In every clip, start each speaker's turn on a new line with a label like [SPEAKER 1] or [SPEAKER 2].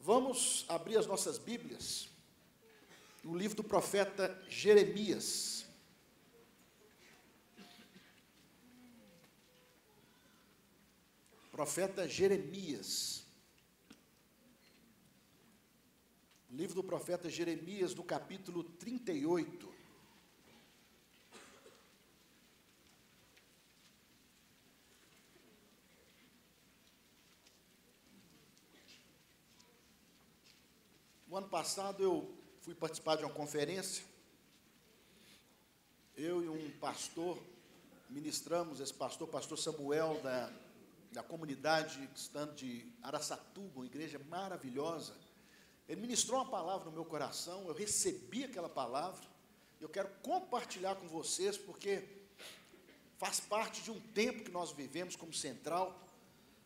[SPEAKER 1] Vamos abrir as nossas Bíblias no livro do profeta Jeremias. Profeta Jeremias. Livro do profeta Jeremias, no capítulo 38. No ano passado eu fui participar de uma conferência. Eu e um pastor ministramos, esse pastor Samuel, da comunidade cristã de Araçatuba, uma igreja maravilhosa. Ele ministrou uma palavra no meu coração, eu recebi aquela palavra, eu quero compartilhar com vocês, porque faz parte de um tempo que nós vivemos como Central,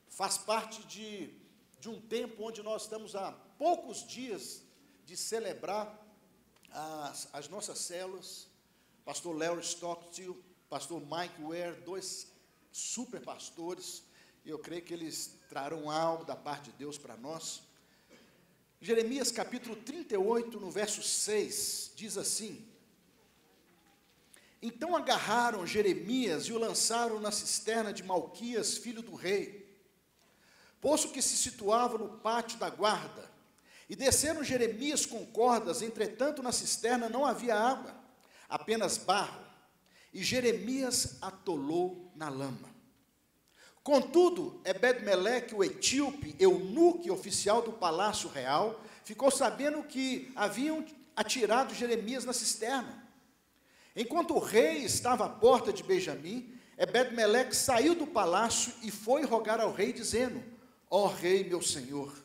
[SPEAKER 1] faz parte de um tempo onde nós estamos há poucos dias de celebrar as nossas células. Pastor Larry Stockstill, pastor Mike Ware, dois super pastores, e eu creio que eles trarão algo da parte de Deus para nós. Jeremias capítulo 38, no verso 6, diz assim: Então agarraram Jeremias e o lançaram na cisterna de Malquias, filho do rei, posto que se situava no pátio da guarda. E desceram Jeremias com cordas, entretanto na cisterna não havia água, apenas barro, e Jeremias atolou na lama. Contudo, Ebed-Meleque, o etíope, eunuque oficial do palácio real, ficou sabendo que haviam atirado Jeremias na cisterna. Enquanto o rei estava à porta de Benjamim, Ebed-Meleque saiu do palácio e foi rogar ao rei, dizendo: Ó rei, meu senhor,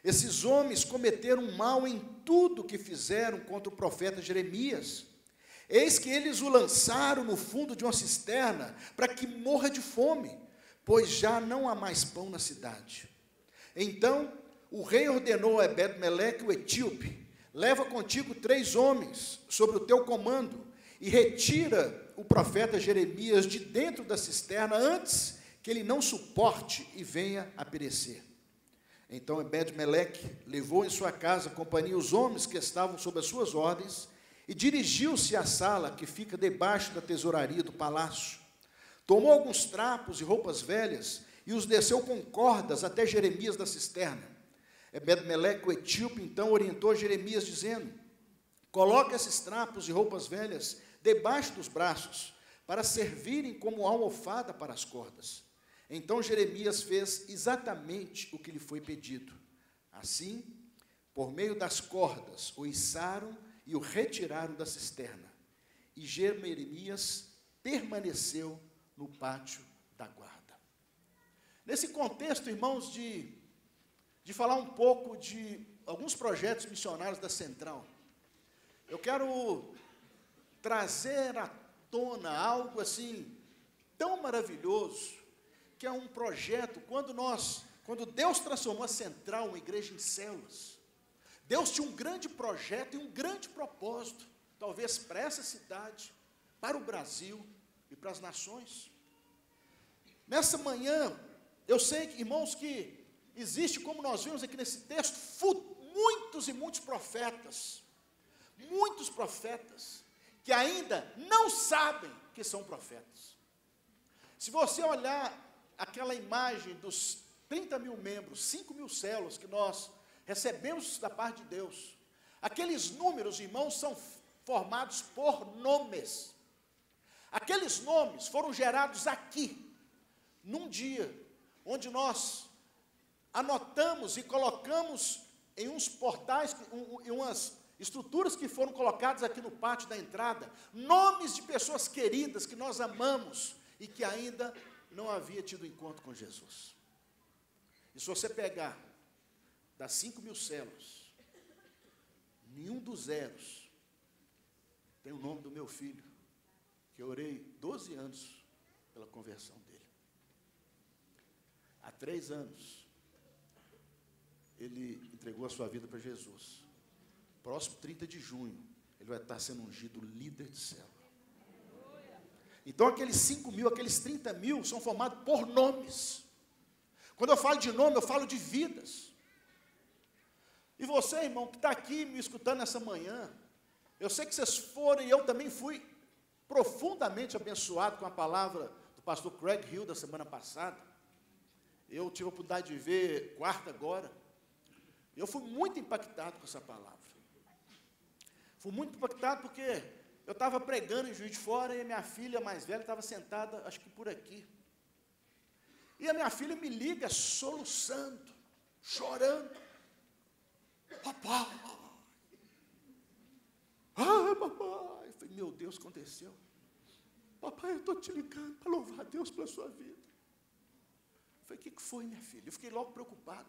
[SPEAKER 1] esses homens cometeram mal em tudo que fizeram contra o profeta Jeremias. Eis que eles o lançaram no fundo de uma cisterna para que morra de fome, pois já não há mais pão na cidade. Então o rei ordenou a Ebed-Meleque, o etíope: leva contigo 3 homens sob o teu comando e retira o profeta Jeremias de dentro da cisterna antes que ele não suporte e venha a perecer. Então Ebed-Meleque levou em sua casa a companhia os homens que estavam sob as suas ordens e dirigiu-se à sala que fica debaixo da tesouraria do palácio. Tomou alguns trapos e roupas velhas e os desceu com cordas até Jeremias da cisterna. Ebed-Meleque, o etíope, então orientou Jeremias, dizendo: coloque esses trapos e roupas velhas debaixo dos braços, para servirem como almofada para as cordas. Então Jeremias fez exatamente o que lhe foi pedido. Assim, por meio das cordas, o içaram e o retiraram da cisterna. E Jeremias permaneceu no pátio da guarda. Nesse contexto, irmãos, de falar um pouco de alguns projetos missionários da Central, eu quero trazer à tona algo assim tão maravilhoso, que é um projeto, quando Deus transformou a Central, uma igreja em células, Deus tinha um grande projeto e um grande propósito, talvez para essa cidade, para o Brasil e para as nações. Nessa manhã, eu sei, irmãos, que existe, como nós vimos aqui nesse texto, muitos e muitos profetas que ainda não sabem que são profetas. Se você olhar aquela imagem dos 30 mil membros, 5 mil células que nós recebemos da parte de Deus, aqueles números, irmãos, são formados por nomes. Aqueles nomes foram gerados aqui, num dia, onde nós anotamos e colocamos em uns portais, em umas estruturas que foram colocadas aqui no pátio da entrada, nomes de pessoas queridas que nós amamos e que ainda não havia tido encontro com Jesus. E se você pegar das 5 mil células, nenhum dos zeros tem o nome do meu filho, que eu orei 12 anos pela conversão dele. Há 3 anos, ele entregou a sua vida para Jesus. Próximo 30 de junho, ele vai estar sendo ungido líder de célula. Então, aqueles 5 mil, aqueles 30 mil, são formados por nomes. Quando eu falo de nome, eu falo de vidas. E você, irmão, que está aqui me escutando nessa manhã, eu sei que vocês foram, e eu também fui profundamente abençoado com a palavra do pastor Craig Hill da semana passada. Eu tive a oportunidade de ver quarta agora. Eu fui muito impactado com essa palavra. Fui muito impactado porque eu estava pregando em Juiz de Fora e a minha filha mais velha estava sentada, acho que por aqui. E a minha filha me liga soluçando, chorando. Papai! Ah, papai! Eu falei, meu Deus, aconteceu. Papai, eu estou te ligando para louvar a Deus pela sua vida. Eu falei, o que foi, minha filha? Eu fiquei logo preocupado.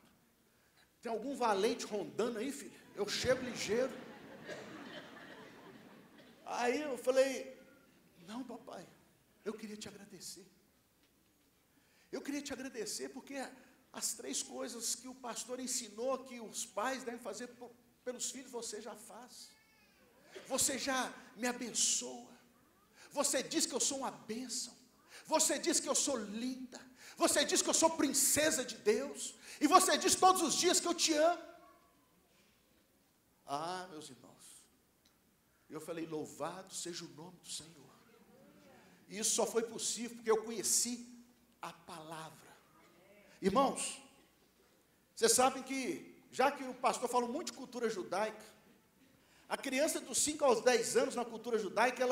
[SPEAKER 1] Tem algum valente rondando aí, filha? Eu chego ligeiro. Aí eu falei, não, papai, eu queria te agradecer. Eu queria te agradecer porque as 3 coisas que o pastor ensinou que os pais devem fazer pelos filhos, você já faz. Você já me abençoa. Você diz que eu sou uma bênção. Você diz que eu sou linda. Você diz que eu sou princesa de Deus. E você diz todos os dias que eu te amo. Ah, meus irmãos. Eu falei, louvado seja o nome do Senhor. E isso só foi possível porque eu conheci a palavra. Irmãos, vocês sabem que, já que o pastor falou muito de cultura judaica, a criança dos 5 aos 10 anos na cultura judaica,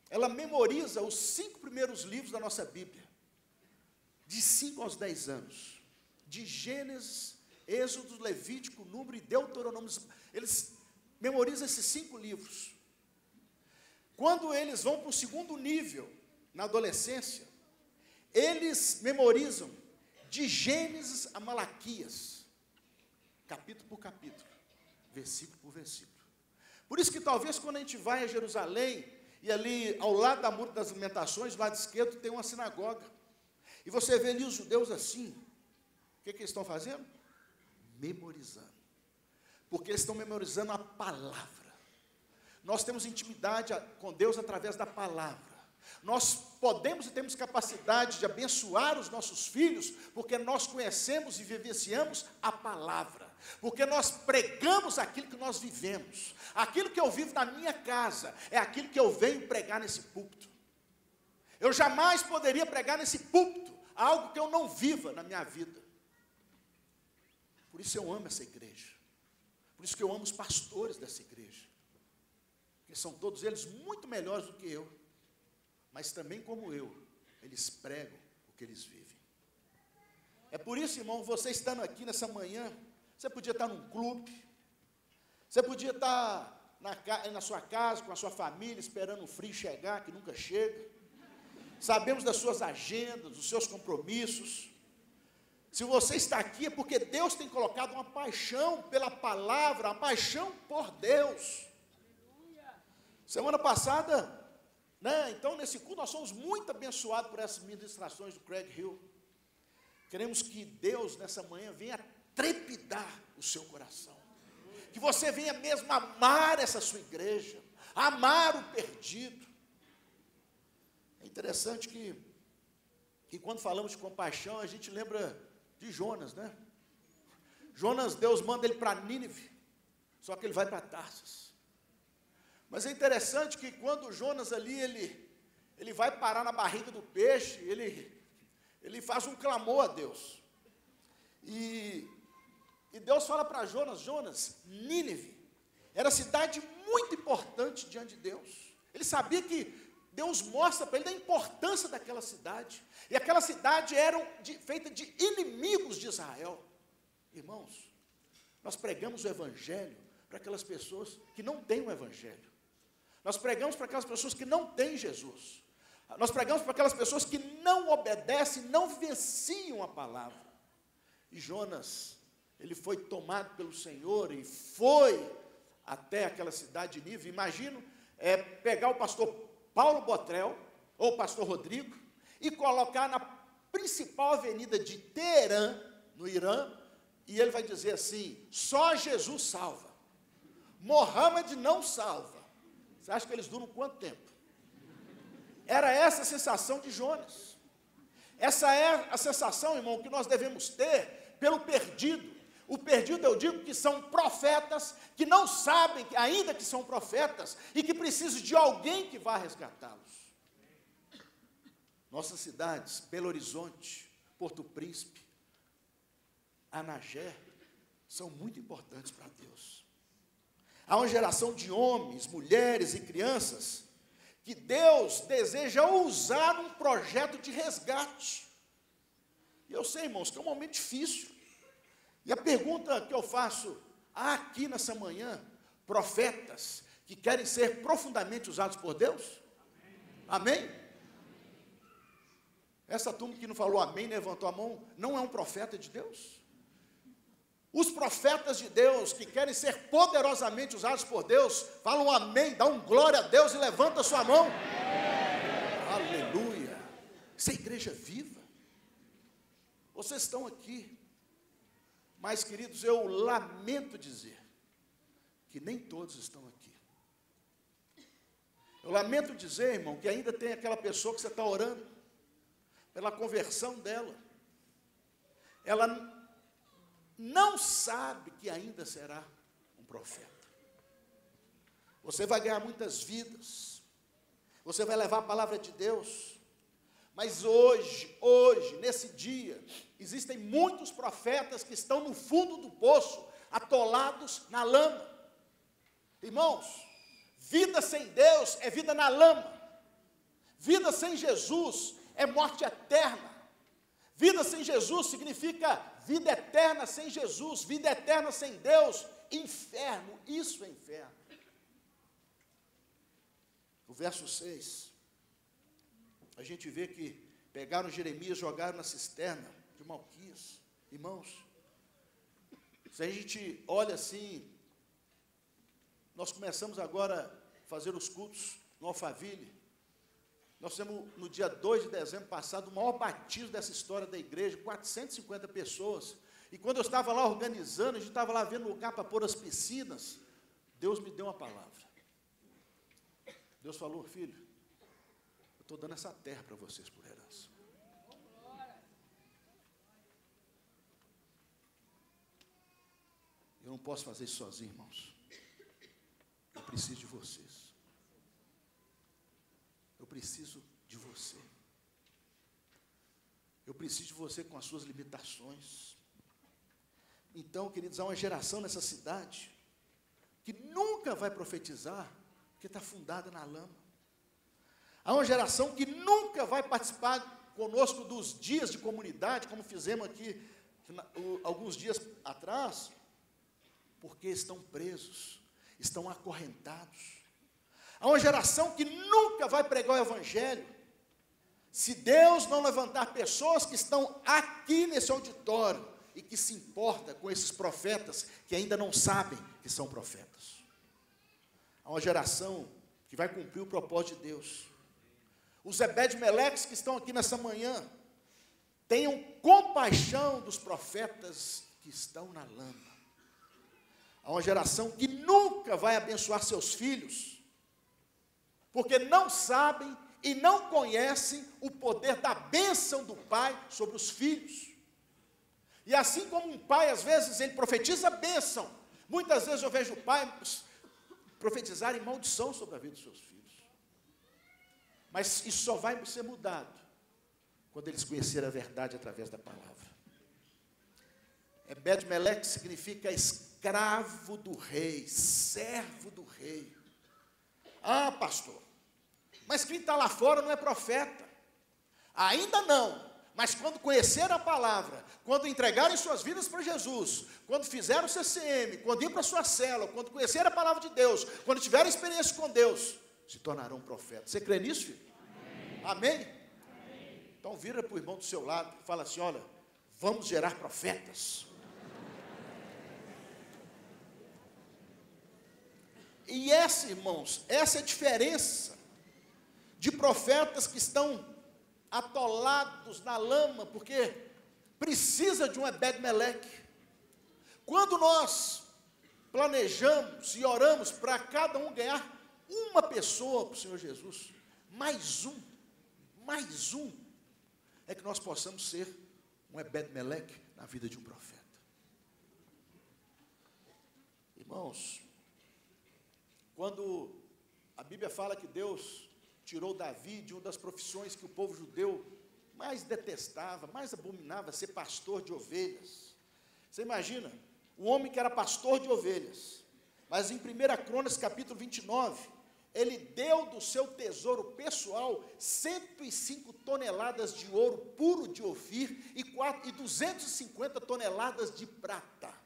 [SPEAKER 1] ela memoriza os 5 primeiros livros da nossa Bíblia. De 5 aos 10 anos. De Gênesis, Êxodo, Levítico, Número e Deuteronômio. Eles memorizam esses 5 livros. Quando eles vão para o segundo nível, na adolescência, eles memorizam de Gênesis a Malaquias, capítulo por capítulo, versículo por versículo. Por isso que talvez quando a gente vai a Jerusalém, e ali ao lado da Muro das Lamentações, do lado esquerdo, tem uma sinagoga. E você vê ali os judeus assim. O que eles estão fazendo? Memorizando. Porque eles estão memorizando a palavra. Nós temos intimidade com Deus através da palavra. Nós podemos e temos capacidade de abençoar os nossos filhos, porque nós conhecemos e vivenciamos a palavra. Porque nós pregamos aquilo que nós vivemos. Aquilo que eu vivo na minha casa é aquilo que eu venho pregar nesse púlpito. Eu jamais poderia pregar nesse púlpito algo que eu não viva na minha vida. Por isso eu amo essa igreja. Por isso que eu amo os pastores dessa igreja. Porque são todos eles muito melhores do que eu. Mas também como eu, eles pregam o que eles vivem. É por isso, irmão, você estando aqui nessa manhã, você podia estar num clube, você podia estar na sua casa, com a sua família, esperando o frio chegar, que nunca chega. Sabemos das suas agendas, dos seus compromissos. Se você está aqui é porque Deus tem colocado uma paixão pela palavra, uma paixão por Deus. Semana passada, então nesse culto nós somos muito abençoados por essas ministrações do Craig Hill. Queremos que Deus nessa manhã venha trepidar o seu coração. Que você venha mesmo amar essa sua igreja, amar o perdido. É interessante que quando falamos de compaixão, a gente lembra de Jonas, né? Jonas, Deus manda ele para Nínive, só que ele vai para Tarsis. Mas é interessante que quando Jonas ali, ele vai parar na barriga do peixe, ele faz um clamor a Deus. E Deus fala para Jonas, Nínive era cidade muito importante diante de Deus. Ele sabia que Deus mostra para ele da importância daquela cidade. E aquela cidade era feita de inimigos de Israel. Irmãos, nós pregamos o Evangelho para aquelas pessoas que não têm o Evangelho. Nós pregamos para aquelas pessoas que não têm Jesus. Nós pregamos para aquelas pessoas que não obedecem, não vivenciam a palavra. E Jonas, ele foi tomado pelo Senhor e foi até aquela cidade de Nínive. Imagino pegar o pastor Paulo Botrel, ou o pastor Rodrigo, e colocar na principal avenida de Teherã, no Irã, e ele vai dizer assim, só Jesus salva. Mohammed não salva. Você acha que eles duram quanto tempo? Era essa a sensação de Jonas. Essa é a sensação, irmão, que nós devemos ter pelo perdido. O perdido, eu digo que são profetas que não sabem ainda que são profetas e que precisam de alguém que vá resgatá-los. Nossas cidades, Belo Horizonte, Porto Príncipe, Anagé, são muito importantes para Deus. Há uma geração de homens, mulheres e crianças que Deus deseja usar num projeto de resgate. E eu sei, irmãos, que é um momento difícil. E a pergunta que eu faço, há aqui nessa manhã profetas que querem ser profundamente usados por Deus? Amém? Essa turma que não falou amém, levantou a mão, não é um profeta de Deus? Os profetas de Deus que querem ser poderosamente usados por Deus, falam amém, dá um glória a Deus e levanta a sua mão. Aleluia. Isso é igreja viva. Vocês estão aqui. Mas, queridos, eu lamento dizer que nem todos estão aqui. Eu lamento dizer, irmão, que ainda tem aquela pessoa que você está orando pela conversão dela. Ela não sabe que ainda será um profeta. Você vai ganhar muitas vidas. Você vai levar a palavra de Deus. Mas hoje, nesse dia, existem muitos profetas que estão no fundo do poço, atolados na lama. Irmãos, vida sem Deus é vida na lama. Vida sem Jesus é morte eterna. Vida sem Jesus significa vida eterna sem Jesus, vida eterna sem Deus, inferno, isso é inferno. O verso 6. A gente vê que pegaram Jeremias, jogaram na cisterna de Malquias. Irmãos, se a gente olha assim, nós começamos agora a fazer os cultos no Alphaville. Nós temos no dia 2 de dezembro passado o maior batismo dessa história da igreja, 450 pessoas. E quando eu estava lá organizando, a gente estava lá vendo lugar para pôr as piscinas, Deus me deu uma palavra. Deus falou, filho, estou dando essa terra para vocês por herança. Eu não posso fazer isso sozinho, irmãos. Eu preciso de vocês. Eu preciso de você. Eu preciso de você com as suas limitações. Então, queridos, há uma geração nessa cidade que nunca vai profetizar, porque está fundada na lama. Há uma geração que nunca vai participar conosco dos dias de comunidade, como fizemos aqui alguns dias atrás, porque estão presos, estão acorrentados. Há uma geração que nunca vai pregar o evangelho, se Deus não levantar pessoas que estão aqui nesse auditório e que se importam com esses profetas que ainda não sabem que são profetas. Há uma geração que vai cumprir o propósito de Deus. Os Ebed-Meleques que estão aqui nessa manhã, tenham compaixão dos profetas que estão na lama. Há uma geração que nunca vai abençoar seus filhos, porque não sabem e não conhecem o poder da bênção do pai sobre os filhos. E assim como um pai, às vezes, ele profetiza bênção, muitas vezes eu vejo pais profetizarem maldição sobre a vida dos seus filhos. Mas isso só vai ser mudado quando eles conhecerem a verdade através da palavra. Ebed-Meleque significa escravo do rei, servo do rei. Ah, pastor, mas quem está lá fora não é profeta. Ainda não, mas quando conheceram a palavra, quando entregarem suas vidas para Jesus, quando fizeram o CCM, quando ir para a sua célula, quando conheceram a palavra de Deus, quando tiverem experiência com Deus, se tornarão profetas. Você crê nisso, filho? Amém? Amém? Então vira para o irmão do seu lado e fala assim, olha, vamos gerar profetas. E essa, irmãos, essa é a diferença de profetas que estão atolados na lama, porque precisa de um Ebed-Meleque. Quando nós planejamos e oramos para cada um ganhar uma pessoa para o Senhor Jesus, mais um, é que nós possamos ser um Ebed-Meleque na vida de um profeta. Irmãos, quando a Bíblia fala que Deus tirou Davi de uma das profissões que o povo judeu mais detestava, mais abominava, ser pastor de ovelhas. Você imagina, o homem que era pastor de ovelhas, mas em 1 Crônicas, capítulo 29, ele deu do seu tesouro pessoal 105 toneladas de ouro puro de Ofir e 250 toneladas de prata.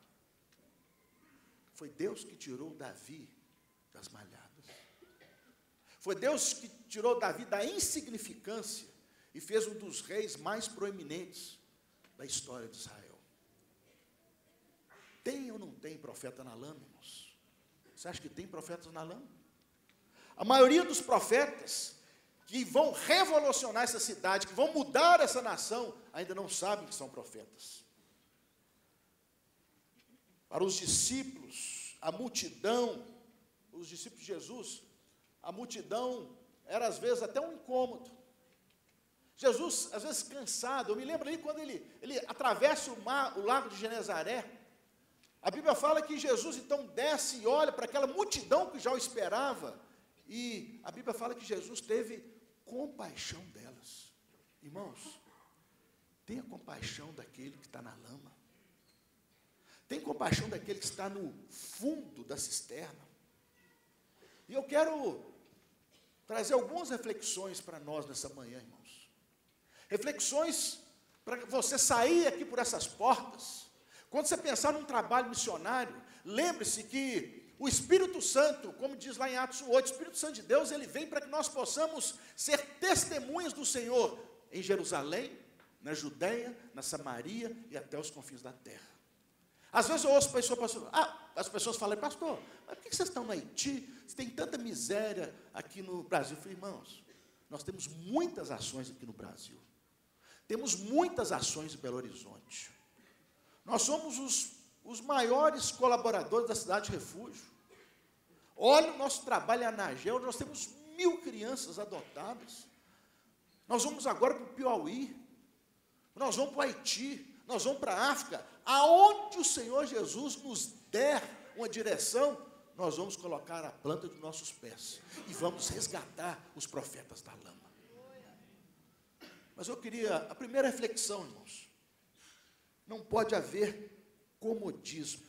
[SPEAKER 1] Foi Deus que tirou Davi das malhadas. Foi Deus que tirou Davi da insignificância e fez um dos reis mais proeminentes da história de Israel. Tem ou não tem profeta na lama, irmãos? Você acha que tem profetas na lama? A maioria dos profetas que vão revolucionar essa cidade, que vão mudar essa nação, ainda não sabem que são profetas. Para os discípulos, a multidão, os discípulos de Jesus, a multidão era às vezes até um incômodo. Jesus, às vezes cansado, eu me lembro ali quando ele atravessa o lago de Genezaré, a Bíblia fala que Jesus então desce e olha para aquela multidão que já o esperava, e a Bíblia fala que Jesus teve compaixão delas. Irmãos, tenha compaixão daquele que está na lama. Tenha compaixão daquele que está no fundo da cisterna. E eu quero trazer algumas reflexões para nós nessa manhã, irmãos. Reflexões para você sair aqui por essas portas. Quando você pensar num trabalho missionário, lembre-se que o Espírito Santo, como diz lá em Atos 8, o Espírito Santo de Deus, ele vem para que nós possamos ser testemunhas do Senhor em Jerusalém, na Judéia, na Samaria e até os confins da terra. Às vezes eu ouço as pessoas falam, pastor, mas por que vocês estão no Haiti? Tem tanta miséria aqui no Brasil. Eu falei, irmãos, nós temos muitas ações aqui no Brasil. Temos muitas ações em Belo Horizonte. Nós somos os maiores colaboradores da cidade de refúgio. Olha o nosso trabalho em Anagel, nós temos 1000 crianças adotadas. Nós vamos agora para o Piauí, nós vamos para o Haiti, nós vamos para a África. Aonde o Senhor Jesus nos der uma direção, nós vamos colocar a planta dos nossos pés e vamos resgatar os profetas da lama. Mas eu queria, a primeira reflexão, irmãos, não pode haver comodismo.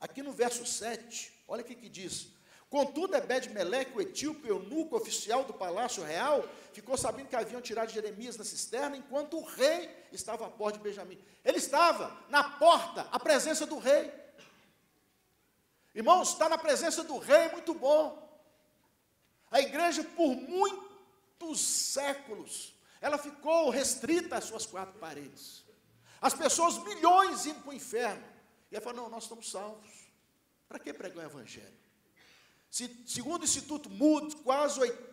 [SPEAKER 1] Aqui no verso 7, olha o que diz. Contudo, Ebed-Meleque, o etíope, eunuco oficial do palácio real, ficou sabendo que haviam tirado Jeremias da cisterna, enquanto o rei estava à porta de Benjamim. Ele estava na porta, à presença do rei. Irmãos, estar na presença do rei é muito bom. A igreja, por muitos séculos, ela ficou restrita às suas 4 paredes. As pessoas, milhões, indo para o inferno. E ela falou, não, nós estamos salvos. Para que pregar o evangelho? Segundo o Instituto Moody,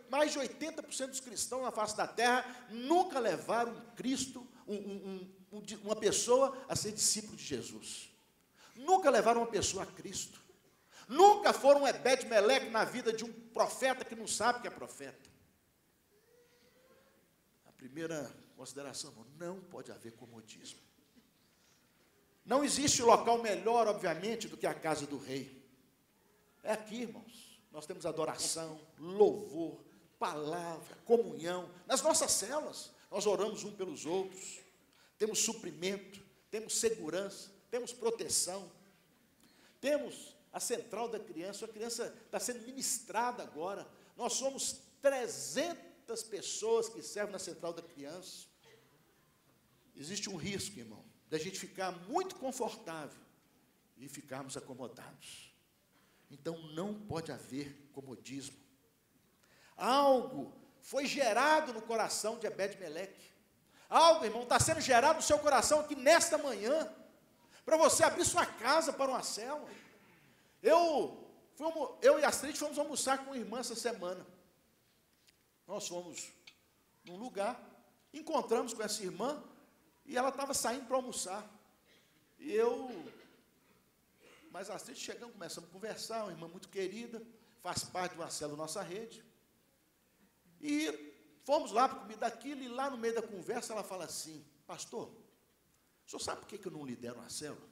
[SPEAKER 1] mais de 80% dos cristãos na face da terra nunca levaram um Cristo, uma pessoa a ser discípulo de Jesus. Nunca levaram uma pessoa a Cristo. Nunca foram um Ebed-Meleque na vida de um profeta que não sabe que é profeta. A primeira consideração, não pode haver comodismo. Não existe local melhor, obviamente, do que a casa do rei. É aqui, irmãos. Nós temos adoração, louvor, palavra, comunhão. Nas nossas celas, nós oramos uns pelos outros. Temos suprimento, temos segurança, temos proteção. Temos a central da criança. A criança está sendo ministrada agora. Nós somos 300 pessoas que servem na central da criança. Existe um risco, irmão, da gente ficar muito confortável e ficarmos acomodados. Então, não pode haver comodismo. Algo foi gerado no coração de Ebed-Meleque. Algo, irmão, está sendo gerado no seu coração aqui nesta manhã, para você abrir sua casa para uma célula. Eu e a Astrid fomos almoçar com uma irmã essa semana. Nós fomos num lugar, encontramos com essa irmã, e ela estava saindo para almoçar. Mas a Astrid chegamos, começamos a conversar, uma irmã muito querida, faz parte de uma célula da nossa rede. E fomos lá para comer daquilo, e lá no meio da conversa ela fala assim, pastor, o senhor sabe por que eu não lidero uma célula?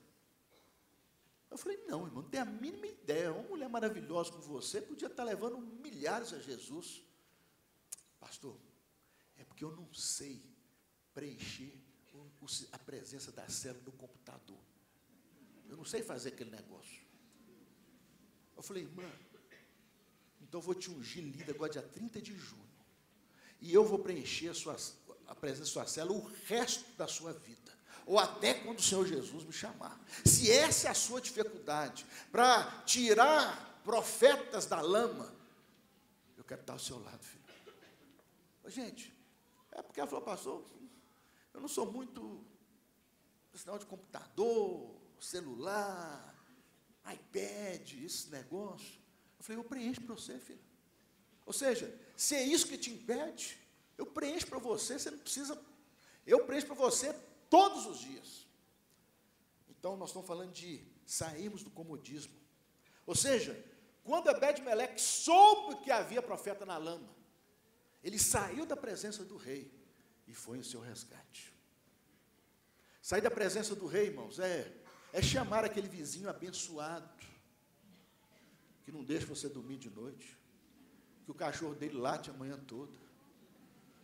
[SPEAKER 1] Eu falei, não, irmão, não tem a mínima ideia. Uma mulher maravilhosa como você podia estar levando milhares a Jesus. Pastor, é porque eu não sei preencher a presença da célula no computador. Eu não sei fazer aquele negócio. Eu falei, irmã, então eu vou te ungir líder agora dia 30 de junho. E eu vou preencher a presença da sua célula o resto da sua vida. Ou até quando o Senhor Jesus me chamar. Se essa é a sua dificuldade, para tirar profetas da lama, eu quero estar ao seu lado, filho. Gente, é porque ela falou, pastor, eu não sou muito sinal de computador, celular, iPad, esse negócio. Eu falei, eu preencho para você, filho. Ou seja, se é isso que te impede, eu preencho para você, você não precisa, eu preencho para você todos os dias. Então, nós estamos falando de sairmos do comodismo. Ou seja, quando Ebed-Meleque soube que havia profeta na lama, ele saiu da presença do rei e foi em seu resgate. Sair da presença do rei, irmãos, é chamar aquele vizinho abençoado, que não deixa você dormir de noite, que o cachorro dele late a manhã toda.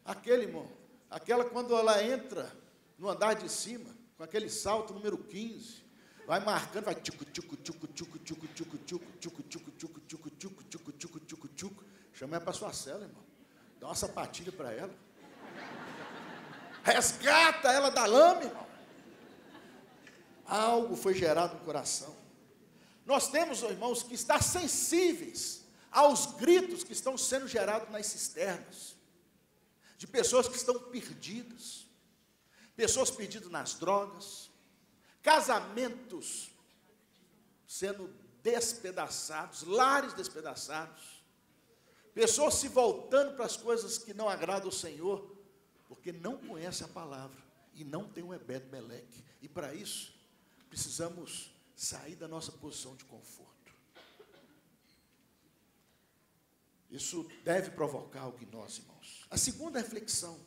[SPEAKER 1] Aquele, irmão, aquela quando ela entra no andar de cima, com aquele salto número 15, vai marcando, vai tchucu, tchucu, tchucu, tchucu, tchucu, tchucu, tchucu, tchucu, tchucu, tchucu, tchucu, tchucu, tchucu, tchucu, tchucu, tchucu. Chama ela para sua cela, irmão. Dá uma sapatilha para ela. Resgata ela da lama, irmão. Algo foi gerado no coração. Nós temos, irmãos, que estar sensíveis aos gritos que estão sendo gerados nas cisternas, de pessoas que estão perdidas, pessoas perdidas nas drogas, casamentos sendo despedaçados, lares despedaçados, pessoas se voltando para as coisas que não agradam ao Senhor, porque não conhece a palavra e não tem um Ebed-Meleque. E para isso, precisamos sair da nossa posição de conforto. Isso deve provocar algo em nós, irmãos. A segunda reflexão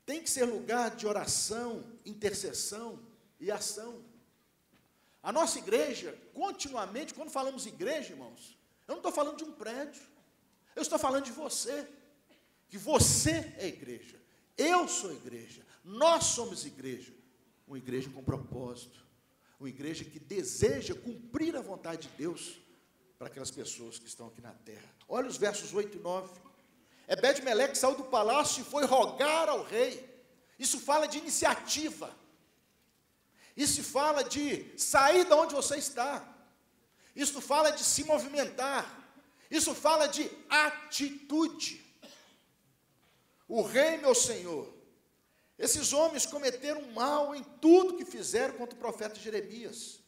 [SPEAKER 1] tem que ser lugar de oração, intercessão e ação. A nossa igreja, continuamente, quando falamos igreja, irmãos, eu não estou falando de um prédio, eu estou falando de você, que você é igreja, eu sou igreja, nós somos igreja, uma igreja com propósito, uma igreja que deseja cumprir a vontade de Deus para aquelas pessoas que estão aqui na terra. Olha os versos 8 e 9. Ebed-Meleque saiu do palácio e foi rogar ao rei. Isso fala de iniciativa. Isso fala de sair de onde você está. Isso fala de se movimentar. Isso fala de atitude. O rei, meu senhor, esses homens cometeram mal em tudo que fizeram contra o profeta Jeremias.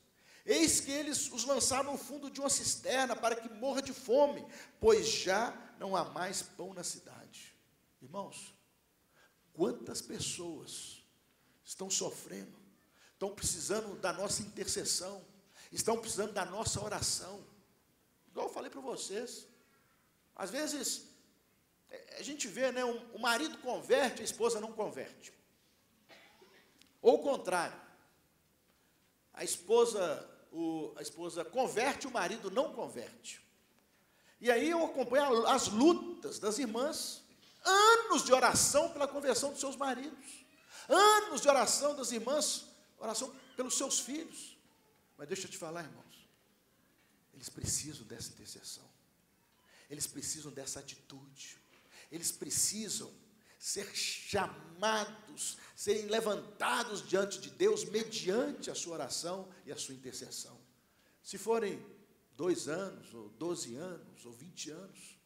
[SPEAKER 1] Eis que eles os lançaram no fundo de uma cisterna para que morra de fome, pois já não há mais pão na cidade. Irmãos, quantas pessoas estão sofrendo, estão precisando da nossa intercessão, estão precisando da nossa oração. Igual eu falei para vocês, às vezes a gente vê, né, o marido converte, a esposa não converte. Ou o contrário, a esposa converte, o marido não converte. E aí eu acompanho as lutas das irmãs, anos de oração pela conversão dos seus maridos, anos de oração das irmãs, oração pelos seus filhos. Mas deixa eu te falar, irmãos, eles precisam dessa intercessão, eles precisam dessa atitude, eles precisam ser chamados, serem levantados diante de Deus, mediante a sua oração e a sua intercessão. Se forem 2 anos, ou 12 anos, ou 20 anos,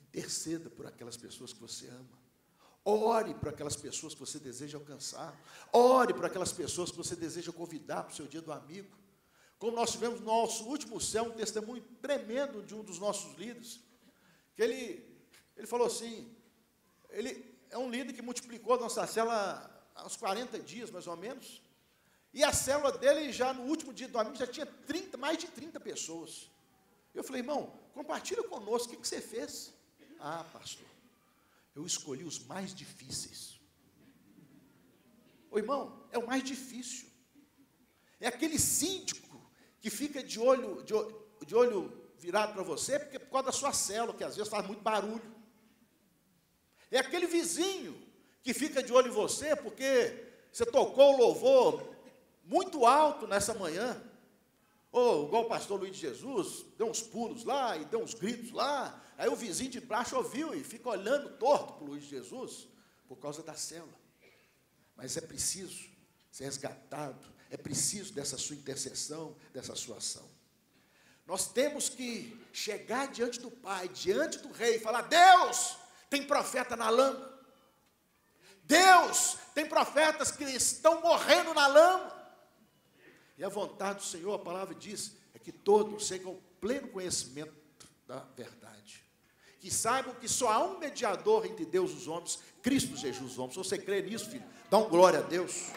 [SPEAKER 1] interceda por aquelas pessoas que você ama. Ore por aquelas pessoas que você deseja alcançar. Ore por aquelas pessoas que você deseja convidar para o seu dia do amigo. Como nós tivemos no nosso último céu, um testemunho tremendo de um dos nossos líderes, que ele falou assim, ele é um líder que multiplicou a nossa célula há uns 40 dias, mais ou menos, e a célula dele, já no último dia do amigo, já tinha mais de 30 pessoas. Eu falei, irmão, compartilha conosco, o que você fez? Ah, pastor, eu escolhi os mais difíceis. Ô irmão, é o mais difícil. É aquele síndico que fica de olho virado para você, porque por causa da sua célula, que às vezes faz muito barulho. É aquele vizinho que fica de olho em você, porque você tocou o louvor muito alto nessa manhã. Ou, igual o pastor Luiz de Jesus, deu uns pulos lá e deu uns gritos lá. Aí o vizinho de baixo ouviu e fica olhando torto para o Luiz de Jesus, por causa da célula. Mas é preciso ser resgatado, é preciso dessa sua intercessão, dessa sua ação. Nós temos que chegar diante do Pai, diante do Rei, e falar: Deus, tem profeta na lama. Deus, tem profetas que estão morrendo na lama. E a vontade do Senhor, a palavra diz, é que todos tenham pleno conhecimento da verdade. Que saibam que só há um mediador entre Deus e os homens, Cristo Jesus os homens. Se você crê nisso, filho, dá um glória a Deus.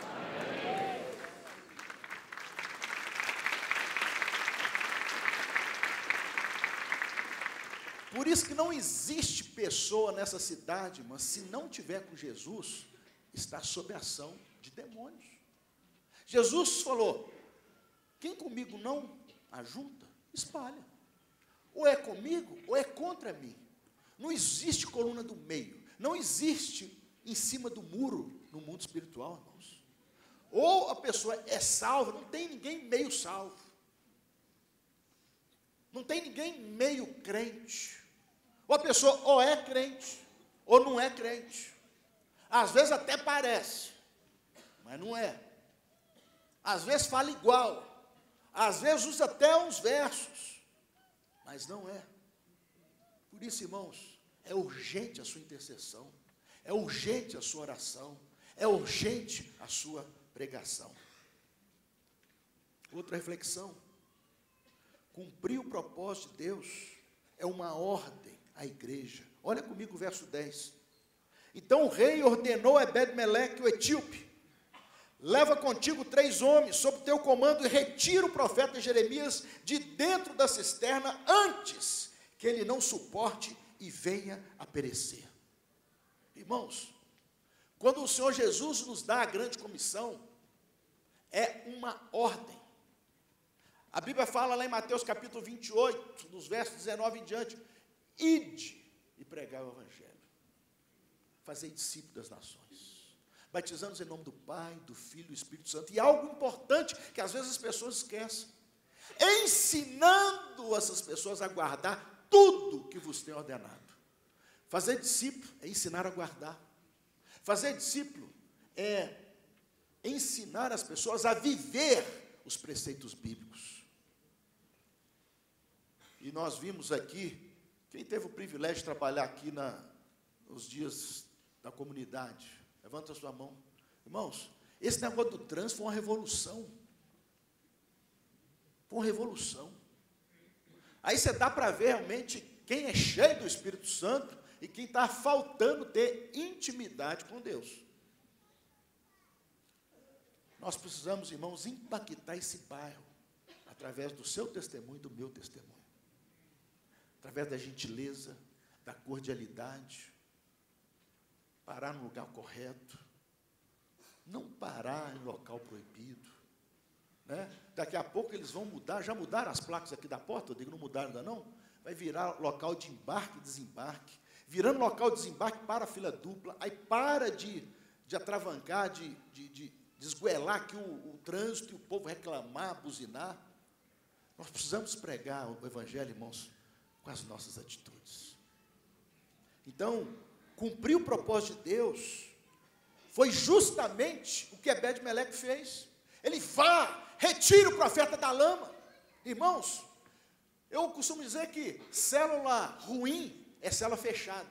[SPEAKER 1] Por isso que não existe pessoa nessa cidade, mas se não tiver com Jesus, está sob a ação de demônios. Jesus falou: quem comigo não ajunta, espalha. Ou é comigo, ou é contra mim. Não existe coluna do meio. Não existe em cima do muro no mundo espiritual, irmãos. Ou a pessoa é salva, não tem ninguém meio salvo. Não tem ninguém meio crente. Ou a pessoa ou é crente, ou não é crente. Às vezes até parece, mas não é. Às vezes fala igual. Às vezes usa até uns versos, mas não é. Por isso, irmãos, é urgente a sua intercessão, é urgente a sua oração, é urgente a sua pregação. Outra reflexão: cumprir o propósito de Deus é uma ordem à igreja. Olha comigo o verso 10. Então o rei ordenou a Ebed-Meleque, o etíope: leva contigo 3 homens sob teu comando e retira o profeta Jeremias de dentro da cisterna antes que ele não suporte e venha a perecer. Irmãos, quando o Senhor Jesus nos dá a grande comissão, é uma ordem. A Bíblia fala lá em Mateus capítulo 28, dos versos 19 em diante: ide e pregai o evangelho, fazei discípulos das nações, batizando-os em nome do Pai, do Filho e do Espírito Santo. E algo importante que às vezes as pessoas esquecem: ensinando essas pessoas a guardar tudo que vos tem ordenado. Fazer discípulo é ensinar a guardar. Fazer discípulo é ensinar as pessoas a viver os preceitos bíblicos. E nós vimos aqui, quem teve o privilégio de trabalhar aqui nos dias da comunidade, levanta a sua mão. Irmãos, esse negócio do trânsito foi uma revolução. Foi uma revolução. Aí você dá para ver realmente quem é cheio do Espírito Santo e quem está faltando ter intimidade com Deus. Nós precisamos, irmãos, impactar esse bairro através do seu testemunho e do meu testemunho. Através da gentileza, da cordialidade, parar no lugar correto, não parar em local proibido, né? Daqui a pouco eles vão mudar, já mudaram as placas aqui da porta, eu digo, não mudaram ainda não, vai virar local de embarque e desembarque, virando local de desembarque para a fila dupla, aí para de atravancar, de esgoelar aqui o trânsito e o povo reclamar, buzinar. Nós precisamos pregar o evangelho, irmãos, com as nossas atitudes. Então, cumprir o propósito de Deus foi justamente o que Ebed-Meleque fez. Ele retira o profeta da lama. Irmãos, eu costumo dizer que célula ruim é célula fechada.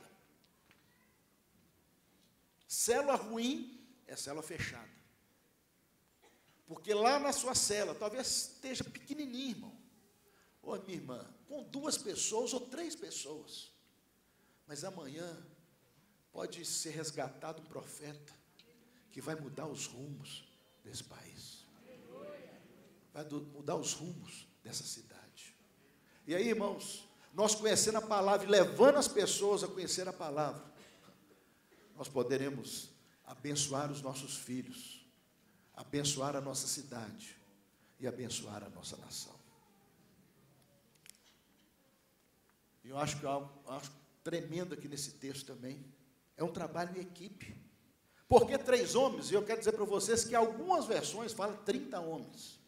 [SPEAKER 1] Célula ruim é célula fechada. Porque lá na sua célula, talvez esteja pequenininho, irmão. Ô, minha irmã, com 2 pessoas ou 3 pessoas. Mas amanhã pode ser resgatado um profeta que vai mudar os rumos desse país. Vai mudar os rumos dessa cidade. E aí, irmãos, nós conhecendo a palavra e levando as pessoas a conhecer a palavra, nós poderemos abençoar os nossos filhos, abençoar a nossa cidade e abençoar a nossa nação. E eu acho que algo tremendo aqui nesse texto também é um trabalho em equipe. Por que 3 homens? E eu quero dizer para vocês que algumas versões falam 30 homens.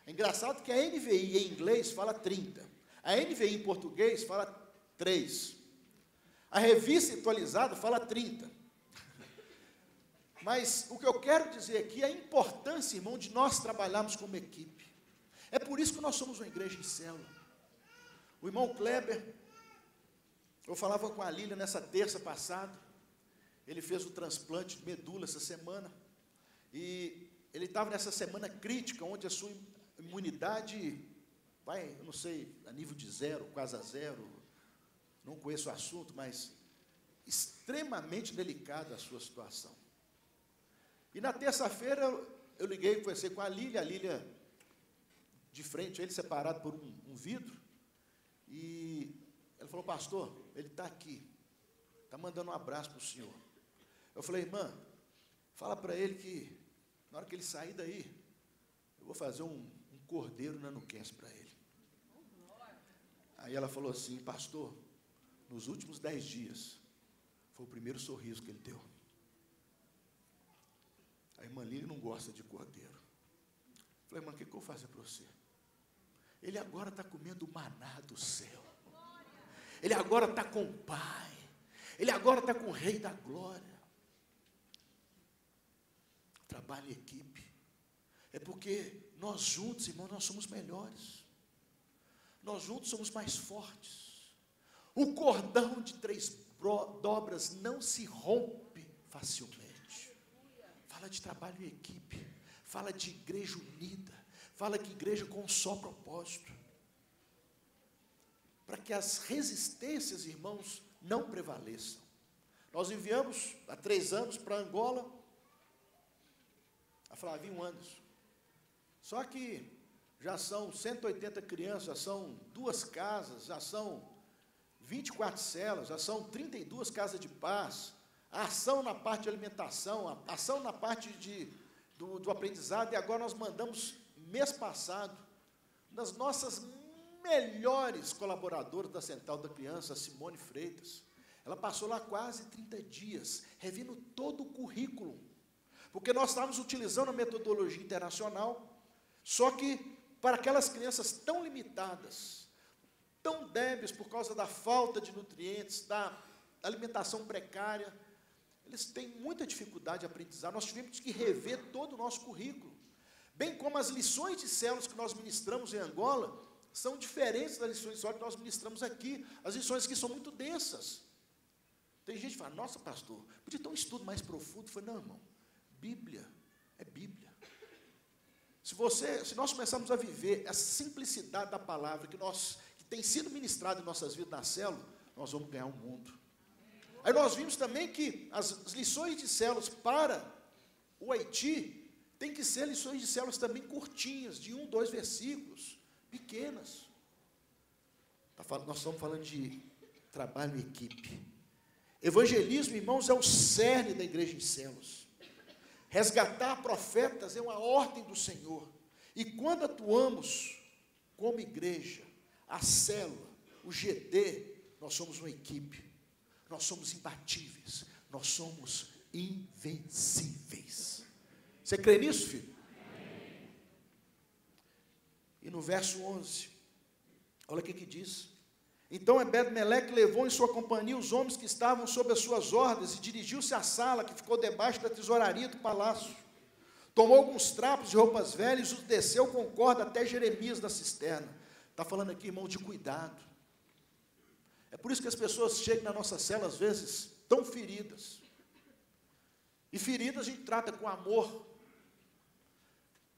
[SPEAKER 1] É engraçado que a NVI em inglês fala 30. A NVI em português fala 3. A revista atualizada fala 30. Mas o que eu quero dizer aqui é a importância, irmão, de nós trabalharmos como equipe. É por isso que nós somos uma igreja em célula. O irmão Kleber, eu falava com a Lília nessa terça passada, ele fez o transplante de medula essa semana, e ele estava nessa semana crítica, onde a sua imunidade vai, eu não sei, a nível de 0, quase a 0, não conheço o assunto, mas extremamente delicada a sua situação. E na terça-feira eu liguei, conversei com a Lília de frente, ele separado por um vidro, e ela falou: pastor, ele está aqui, está mandando um abraço para o senhor. Eu falei: irmã, fala para ele que na hora que ele sair daí, eu vou fazer um cordeiro nanuquense para ele. Aí ela falou assim: pastor, nos últimos 10 dias, foi o primeiro sorriso que ele deu. A irmã Lília não gosta de cordeiro. Eu falei: irmã, o que eu vou fazer para você? Ele agora está comendo o maná do céu. Ele agora está com o Pai. Ele agora está com o Rei da Glória. Trabalho em equipe. É porque nós juntos, irmão, nós somos melhores. Nós juntos somos mais fortes. O cordão de 3 dobras não se rompe facilmente. Fala de trabalho em equipe. Fala de igreja unida. Fala de igreja com um só propósito. Para que as resistências, irmãos, não prevaleçam. Nós enviamos há 3 anos para Angola a Flavinho Anderson. Só que já são 180 crianças, já são 2 casas, já são 24 celas, já são 32 casas de paz, a ação na parte de alimentação, a ação na parte do aprendizado, e agora nós mandamos, mês passado, das nossas melhores colaboradoras da Central da Criança, a Simone Freitas. Ela passou lá quase 30 dias, revendo todo o currículo, porque nós estávamos utilizando a metodologia internacional, só que para aquelas crianças tão limitadas, tão débeis por causa da falta de nutrientes, da alimentação precária, eles têm muita dificuldade de aprendizar. Nós tivemos que rever todo o nosso currículo, bem como as lições de células que nós ministramos em Angola, são diferentes das lições de células que nós ministramos aqui. As lições aqui são muito densas. Tem gente que fala: nossa, pastor, podia ter um estudo mais profundo. Eu falei: não, irmão, Bíblia é Bíblia. Se nós começarmos a viver a simplicidade da palavra que tem sido ministrada em nossas vidas na célula, nós vamos ganhar o mundo. Aí nós vimos também que as lições de células para o Haiti tem que ser lições de células também curtinhas, de 1, 2 versículos, pequenas. Nós estamos falando de trabalho em equipe. Evangelismo, irmãos, é o cerne da igreja em células. Resgatar profetas é uma ordem do Senhor. E quando atuamos como igreja, a célula, o GD, nós somos uma equipe. Nós somos imbatíveis. Nós somos invencíveis. Você crê nisso, filho? Amém. E no verso 11, olha o que diz. Então Ebed-Meleque levou em sua companhia os homens que estavam sob as suas ordens e dirigiu-se à sala que ficou debaixo da tesouraria do palácio. Tomou alguns trapos de roupas velhas e os desceu com corda até Jeremias da cisterna. Está falando aqui, irmão, de cuidado. É por isso que as pessoas chegam na nossa cela, às vezes, tão feridas. E feridas a gente trata com amor.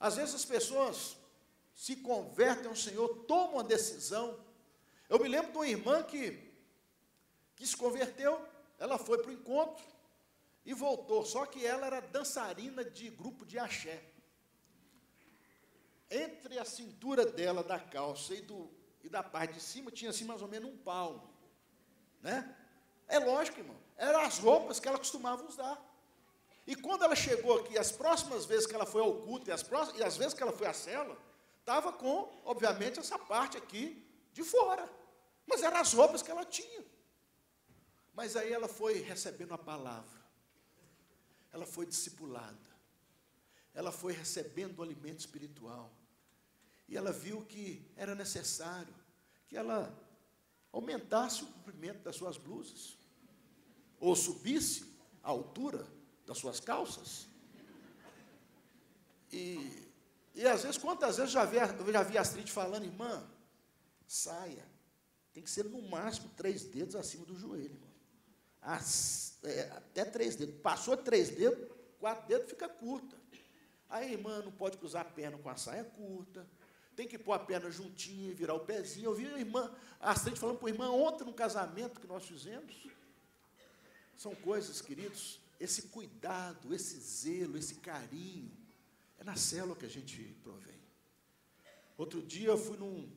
[SPEAKER 1] Às vezes as pessoas se convertem ao Senhor, tomam uma decisão. Eu me lembro de uma irmã que se converteu, ela foi para o encontro e voltou, só que ela era dançarina de grupo de axé. Entre a cintura dela, da calça e da parte de cima, tinha assim mais ou menos um palmo, né? É lógico, irmão, eram as roupas que ela costumava usar. E quando ela chegou aqui, as próximas vezes que ela foi ao culto e as vezes que ela foi à célula, Estava com, obviamente, essa parte aqui de fora. Mas eram as roupas que ela tinha. Mas aí ela foi recebendo a palavra. Ela foi discipulada. Ela foi recebendo o alimento espiritual. E ela viu que era necessário que ela aumentasse o comprimento das suas blusas. Ou subisse a altura das suas calças. E às vezes, quantas vezes eu já vi a Astrid falando, irmã, saia, tem que ser no máximo 3 dedos acima do joelho, irmão. Até 3 dedos. Passou 3 dedos, 4 dedos fica curta. Aí a irmã não pode cruzar a perna com a saia curta, tem que pôr a perna juntinha e virar o pezinho. Eu vi a irmã, a Astrid falando para a irmã ontem no casamento que nós fizemos. São coisas, queridos, esse cuidado, esse zelo, esse carinho, é na célula que a gente provém. Outro dia eu fui num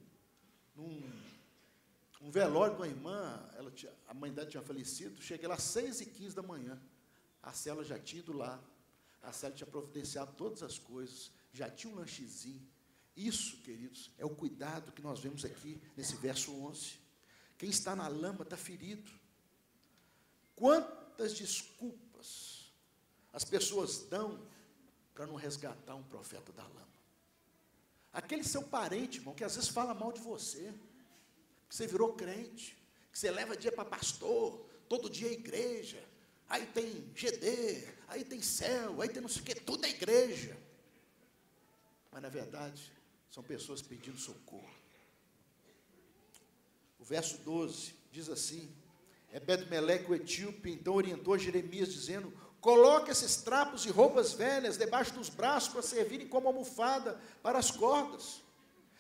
[SPEAKER 1] velório de uma irmã, a mãe dela tinha falecido, cheguei lá às 6h15 da manhã, a célula já tinha ido lá, a célula tinha providenciado todas as coisas, já tinha um lanchezinho. Isso, queridos, é o cuidado que nós vemos aqui nesse verso 11. Quem está na lama está ferido. Quantas desculpas as pessoas dão para não resgatar um profeta da lama? Aquele seu parente, irmão, que às vezes fala mal de você, que você virou crente, que você leva dia para pastor, todo dia é igreja, aí tem GD, aí tem céu, aí tem não sei o que, tudo é igreja. Mas na verdade, são pessoas pedindo socorro. O verso 12 diz assim: Ebed-Meleque, o etíope, então orientou Jeremias, dizendo: coloque esses trapos e roupas velhas debaixo dos braços para servirem como almofada para as cordas.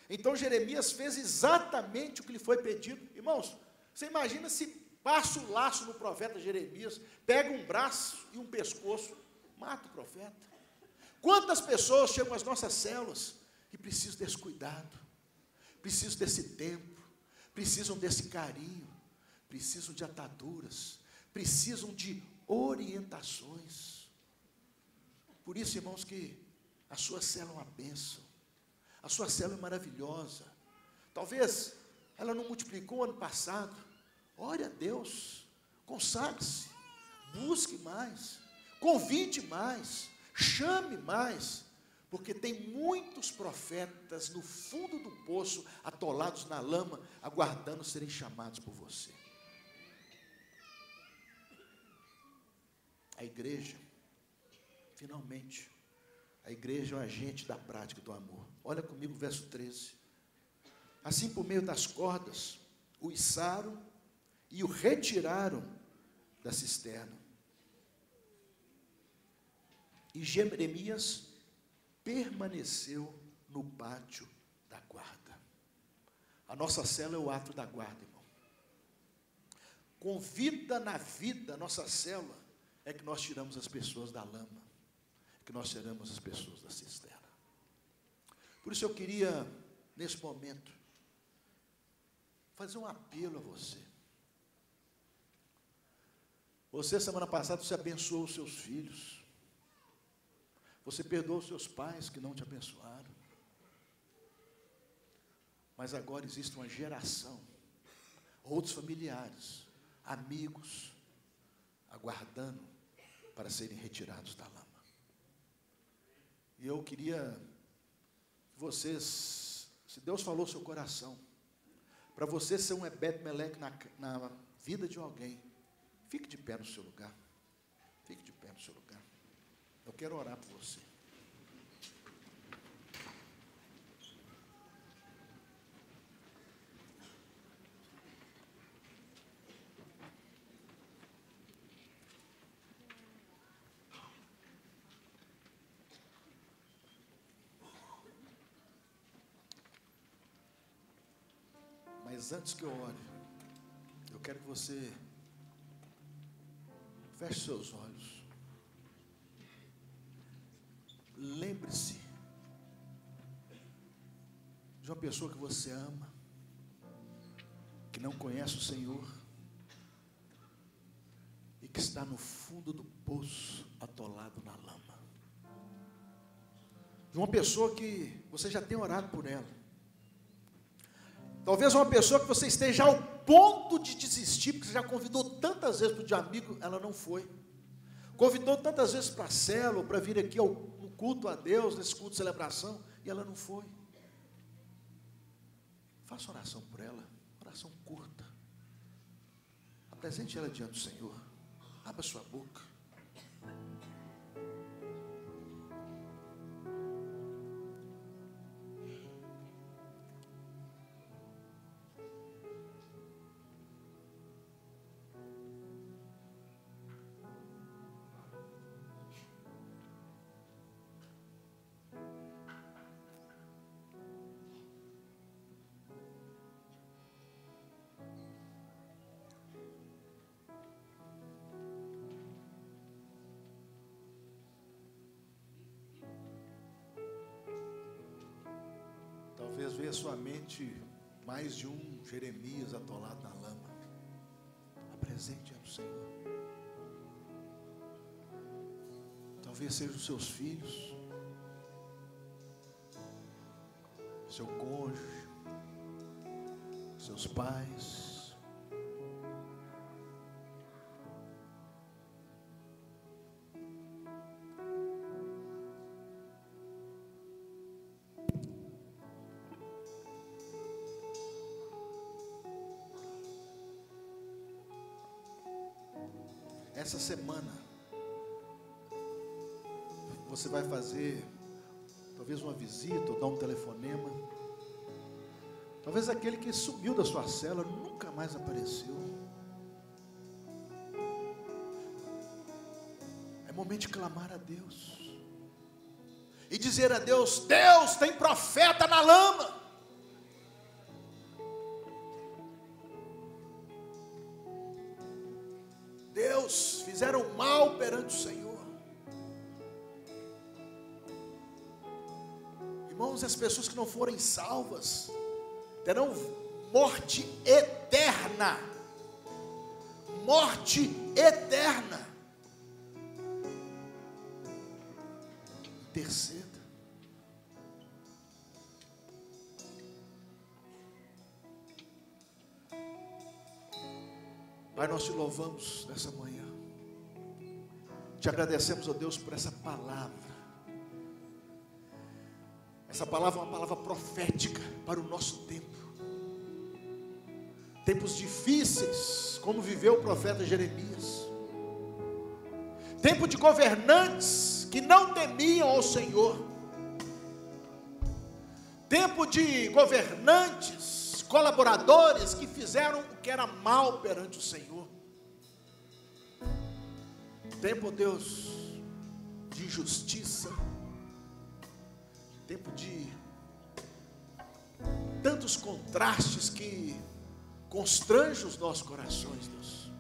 [SPEAKER 1] Então Jeremias fez exatamente o que lhe foi pedido. Irmãos, você imagina se passa o laço no profeta Jeremias, pega um braço e um pescoço, mata o profeta. Quantas pessoas chegam às nossas células que precisam desse cuidado, precisam desse tempo, precisam desse carinho, precisam de ataduras, precisam de orientações. Por isso, irmãos, que a sua célula é uma bênção, a sua célula é maravilhosa. Talvez ela não multiplicou ano passado. Ore a Deus, consagre-se, busque mais, convide mais, chame mais, porque tem muitos profetas no fundo do poço, atolados na lama, aguardando serem chamados por você. A igreja, finalmente, a igreja é um agente da prática do amor. Olha comigo o verso 13. Assim, por meio das cordas, o içaram e o retiraram da cisterna. E Jeremias permaneceu no pátio da guarda. A nossa célula é o ato da guarda, irmão. Com vida na vida, nossa célula, é que nós tiramos as pessoas da lama, é que nós tiramos as pessoas da cisterna. Por isso eu queria, nesse momento, fazer um apelo a você. Você, semana passada, você abençoou os seus filhos. Você perdoou os seus pais que não te abençoaram. Mas agora existe uma geração, outros familiares, amigos, aguardando para serem retirados da lama. E eu queria que vocês, se Deus falou seu coração, para você ser um Ebed-Meleque na vida de alguém, fique de pé no seu lugar. Fique de pé no seu lugar. Eu quero orar por você. Mas antes que eu ore, eu quero que você feche seus olhos. Lembre-se de uma pessoa que você ama, que não conhece o Senhor e que está no fundo do poço, atolado na lama. de uma pessoa que você já tem orado por ela. Talvez uma pessoa que você esteja ao ponto de desistir, porque você já convidou tantas vezes para o dia amigo, ela não foi. Convidou tantas vezes para a célula, para vir aqui no culto a Deus, nesse culto de celebração, e ela não foi. Faça oração por ela, oração curta. Apresente ela diante do Senhor. Abra sua boca. Talvez veja à sua mente mais de um Jeremias atolado na lama. Apresente ao Senhor. Talvez sejam os seus filhos, seu cônjuge, seus pais. Essa semana, você vai fazer, talvez uma visita, ou dar um telefonema. Talvez aquele que subiu da sua cela nunca mais apareceu. É momento de clamar a Deus. E dizer a Deus: Deus, tem profeta na lama. Deus, fizeram mal perante o Senhor. Irmãos, as pessoas que não forem salvas terão morte eterna. Morte eterna. Interceda. Pai, nós te louvamos nessa manhã. Te agradecemos, ó Deus, por essa palavra. Essa palavra é uma palavra profética para o nosso tempo. Tempos difíceis, como viveu o profeta Jeremias. Tempo de governantes que não temiam ao Senhor. Tempo de governantes, colaboradores que fizeram o que era mal perante o Senhor. Tempo, Deus, de injustiça. Tempo de tantos contrastes que constrangem os nossos corações, Deus.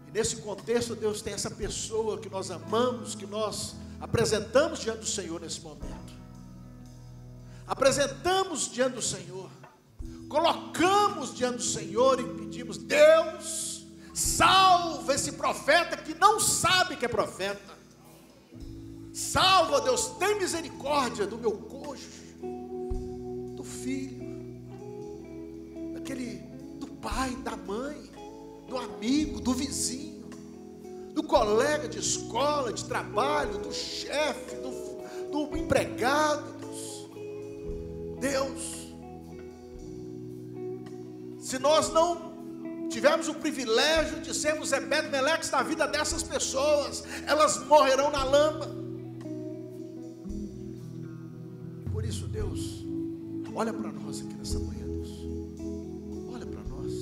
[SPEAKER 1] E nesse contexto, Deus, tem essa pessoa que nós amamos, que nós apresentamos diante do Senhor nesse momento. Apresentamos diante do Senhor, colocamos diante do Senhor e pedimos: Deus, salva esse profeta que não sabe que é profeta. Salva, Deus, tem misericórdia do meu cônjuge, do filho, do pai, da mãe, do amigo, do vizinho, do colega de escola, de trabalho, do chefe, do empregado. Deus, se nós não tivermos o privilégio de sermos Ebed-Meleques na vida dessas pessoas, elas morrerão na lama. Por isso, Deus, olha para nós aqui nessa manhã, Deus. Olha para nós.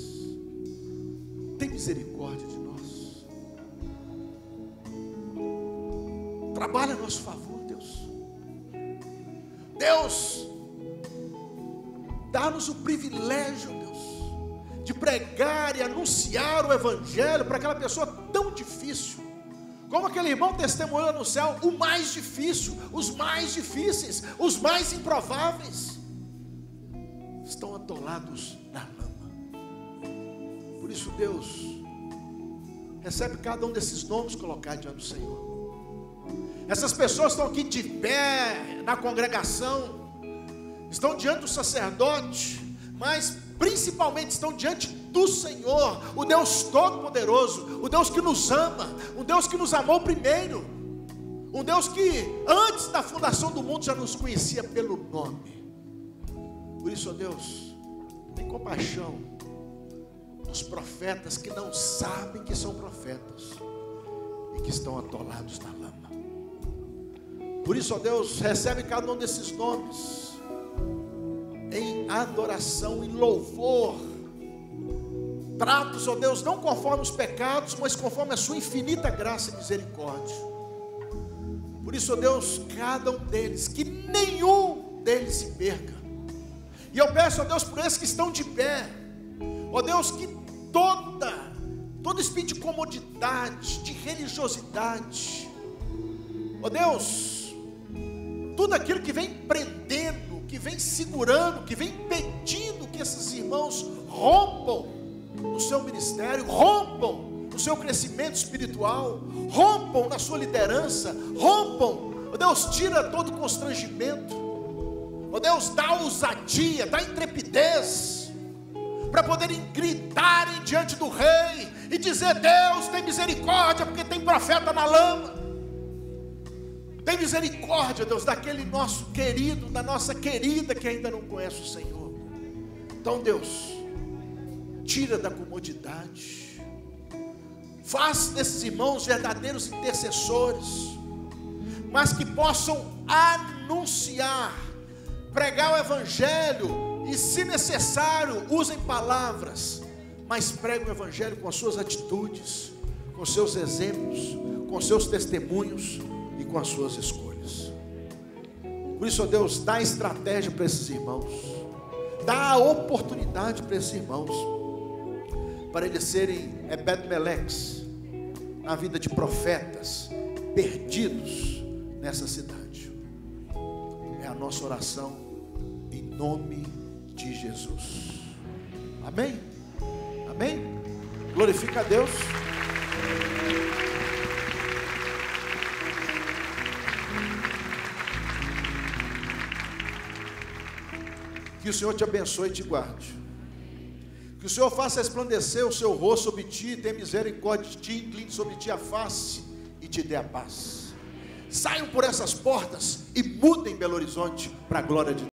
[SPEAKER 1] Tem misericórdia de nós. Trabalha a nosso favor, Deus. Deus, dá-nos o privilégio, Deus, de pregar e anunciar o Evangelho para aquela pessoa tão difícil. Como aquele irmão testemunhou no céu, o mais difícil, os mais difíceis, os mais improváveis, estão atolados na lama. Por isso, Deus, recebe cada um desses nomes colocados diante do Senhor. Essas pessoas estão aqui de pé na congregação, estão diante do sacerdote, mas principalmente estão diante do Senhor, o Deus Todo-Poderoso, o Deus que nos ama, o Deus que nos amou primeiro, um Deus que antes da fundação do mundo já nos conhecia pelo nome. Por isso, ó Deus, tem compaixão dos profetas que não sabem que são profetas e que estão atolados na lama. Por isso, ó Deus, recebe cada um desses nomes em adoração e louvor. Trata-os, ó Deus, não conforme os pecados, mas conforme a sua infinita graça e misericórdia. Por isso, ó Deus, cada um deles, que nenhum deles se perca. E eu peço, ó Deus, por esses que estão de pé, ó Deus, que todo espírito de comodidade, de religiosidade, ó Deus, tudo aquilo que vem prendendo, que vem segurando, que vem impedindo que esses irmãos rompam no seu ministério, rompam no seu crescimento espiritual, rompam na sua liderança, rompam, ó Deus, tira todo constrangimento, ó Deus, dá ousadia, dá intrepidez, para poderem gritarem diante do rei, e dizer: Deus, tem misericórdia, porque tem profeta na lama. Tem misericórdia, Deus, daquele nosso querido, da nossa querida que ainda não conhece o Senhor. Então, Deus, tira da comodidade, faz desses irmãos verdadeiros intercessores, mas que possam anunciar, pregar o evangelho, e se necessário, usem palavras, mas preguem o evangelho com as suas atitudes, com seus exemplos, com seus testemunhos e com as suas escolhas. Por isso, ó Deus, dá estratégia para esses irmãos, dá a oportunidade para esses irmãos, para eles serem Ebed-Meleques na vida de profetas perdidos nessa cidade. É a nossa oração em nome de Jesus. Amém? Amém? Glorifica a Deus. Que o Senhor te abençoe e te guarde. Que o Senhor faça resplandecer o seu rosto sobre ti, tenha misericórdia de ti, incline sobre ti a face e te dê a paz. Saiam por essas portas e mudem Belo Horizonte para a glória de Deus.